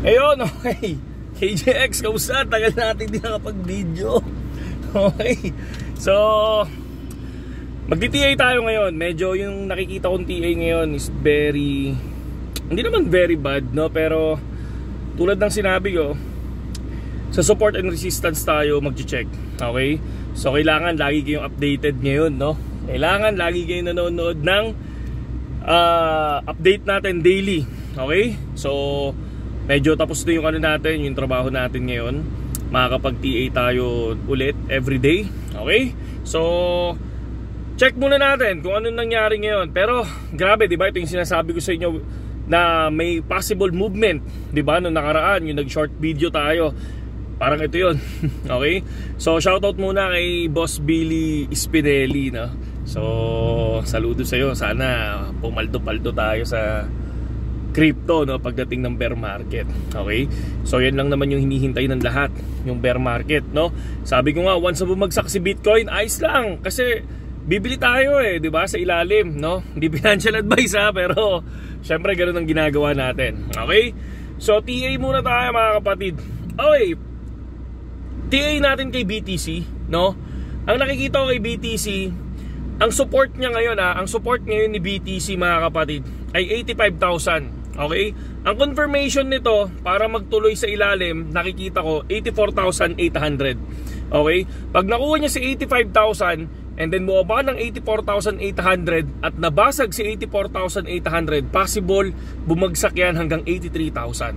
Ayun, okay. KJX, kamusta? Tagal natin din nakapag-video. Okay. So, magti-TA tayo ngayon. Medyo yung nakikita kong TA ngayon is very, hindi naman very bad, no? Pero, tulad ng sinabi ko, sa support and resistance tayo mag-check. Okay? So, kailangan lagi kayong updated ngayon, no? Kailangan lagi kayong nanonood ng update natin daily. Okay? So, medyo tapos na yung ano natin, yung trabaho natin ngayon. Makakapag-TA tayo ulit everyday. Okay? So, check muna natin kung ano nangyari ngayon. Pero, grabe, di ba? Ito yung sinasabi ko sa inyo na may possible movement. Di ba? Noong nakaraan, yung nag-short video tayo. Parang ito yun. Okay? So, shoutout muna kay Boss Billy Spinelli, no? So, saludo sa'yo. Sana pumaldo-paldo tayo sa crypto, no, pagdating ng bear market. Okay? So yan lang naman yung hinihintay ng lahat, yung bear market, no? Sabi ko nga, once na bumagsak si Bitcoin, ayos lang kasi bibili tayo di ba, sa ilalim, no? Hindi financial advice pero syempre ganoon ang ginagawa natin. Okay? So TA muna tayo mga kapatid. Okay. TA natin kay BTC, no? Ang nakikita ko kay BTC, ang support niya ngayon, ang support ngayon ni BTC mga kapatid ay 85,000. Okay? Ang confirmation nito para magtuloy sa ilalim, nakikita ko 84,800. Okay? Pag nakuha niya si 85,000 and then bumaba ng 84,800 at nabasag si 84,800, possible bumagsak yan hanggang 83,000.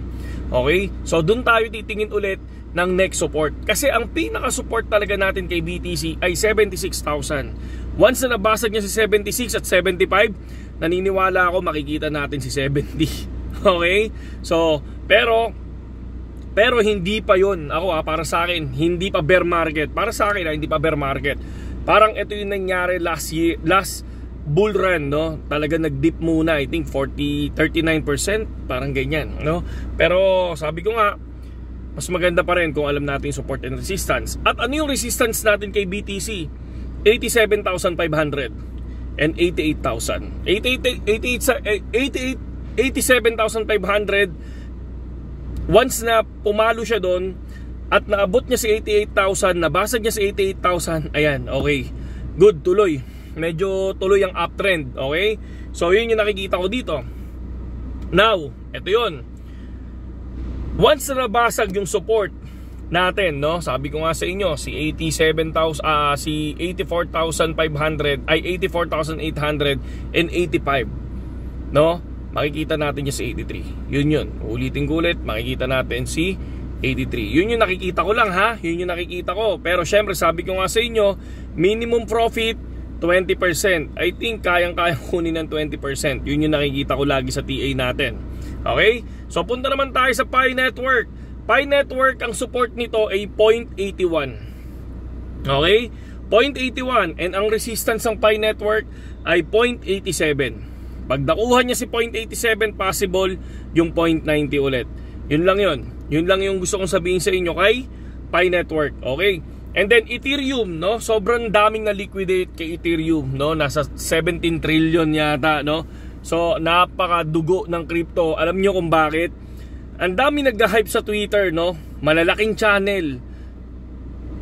Okay? So doon tayo titingin ulit ng next support. Kasi ang pinaka-support talaga natin kay BTC ay 76,000. Once na nabasag niya si 76 at 75, naniniwala ako makikita natin si 70. Okay? So, pero hindi pa yun. Ako para sa akin, hindi pa bear market. Para sa akin, hindi pa bear market. Parang ito yung nangyari last bull run, no? Talaga nag-dip muna, I think 39%, parang ganyan, no? Pero sabi ko nga, mas maganda pa rin kung alam natin yung support and resistance. At ano yung resistance natin kay BTC? 87,500 and 88,000. 87,500. Once na pumalo siya doon at naabot niya si 88,000, nabasag niya si 88,000, ayan, okay. Good, tuloy. Medyo tuloy ang uptrend, okay? So yun yung nakikita ko dito. Now, ito yun. Once na nabasag yung support natin, no? Sabi ko nga sa inyo, si 84,500 ay 84,800 and 85, no? Makikita natin niya si 83. Yun. Ulitin ko ulit, makikita natin si 83. Yun yung nakikita ko lang Yun yung nakikita ko. Pero syempre, sabi ko nga sa inyo, minimum profit 20%. I think kayang-kaya kunin ng 20%. Yun yung nakikita ko lagi sa TA natin. Okay? So punta naman tayo sa Pi Network. Pi Network, ang support nito ay 0.81. Okay? 0.81. And ang resistance ng Pi Network ay 0.87. Pag nakuha niya si 0.87, possible yung 0.90 ulit. Yun lang yun. Yun lang yung gusto kong sabihin sa inyo kay Pi Network. Okay? And then Ethereum, no? Sobrang daming na liquidate kay Ethereum, no? Nasa 17 trillion yata, no? So, napakadugo ng crypto. Alam nyo kung bakit? Ang dami nagda-hype sa Twitter, no? Malalaking channel.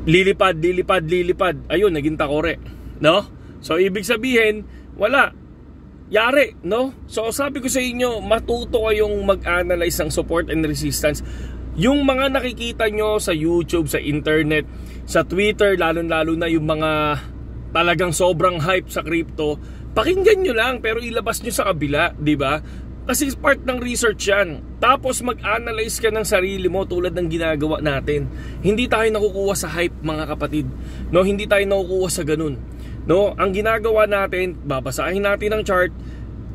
Lilipad. Ayun, naging takore, no? So, ibig sabihin, wala. Yari, no? So, sabi ko sa inyo, matuto kayong mag-analyze ng support and resistance. Yung mga nakikita nyo sa YouTube, sa internet, sa Twitter, lalo-lalo na yung mga talagang sobrang hype sa crypto, pakinggan nyo lang pero ilabas nyo sa kabila, di ba? Kasi part ng research yan. Tapos mag-analyze ka ng sarili mo tulad ng ginagawa natin. Hindi tayo nakukuha sa hype, mga kapatid. No, hindi tayo nakukuha sa ganun. No, ang ginagawa natin, babasahin natin ang chart.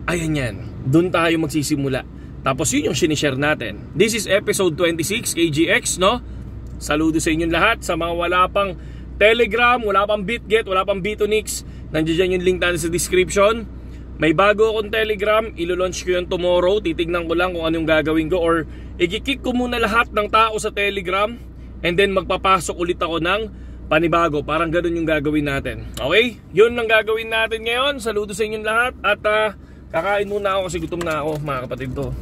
Ayan yan. Doon tayo magsisimula. Tapos yun yung sinishare natin. This is episode 26 KGX, no? Saludo sa inyong lahat. Sa mga wala pang Telegram, wala pang BitGet, wala pang Bitonix, nandiyan yung link natin sa description. May bago akong Telegram, ilo-launch ko yun tomorrow. Titignan ko lang kung anong gagawin ko, or i-kick ko muna lahat ng tao sa Telegram and then magpapasok ulit ako ng panibago. Parang ganun yung gagawin natin. Okay? Yun ang gagawin natin ngayon. Saludo sa inyong lahat. At kakain muna ako kasi gutom na ako, mga kapatid to.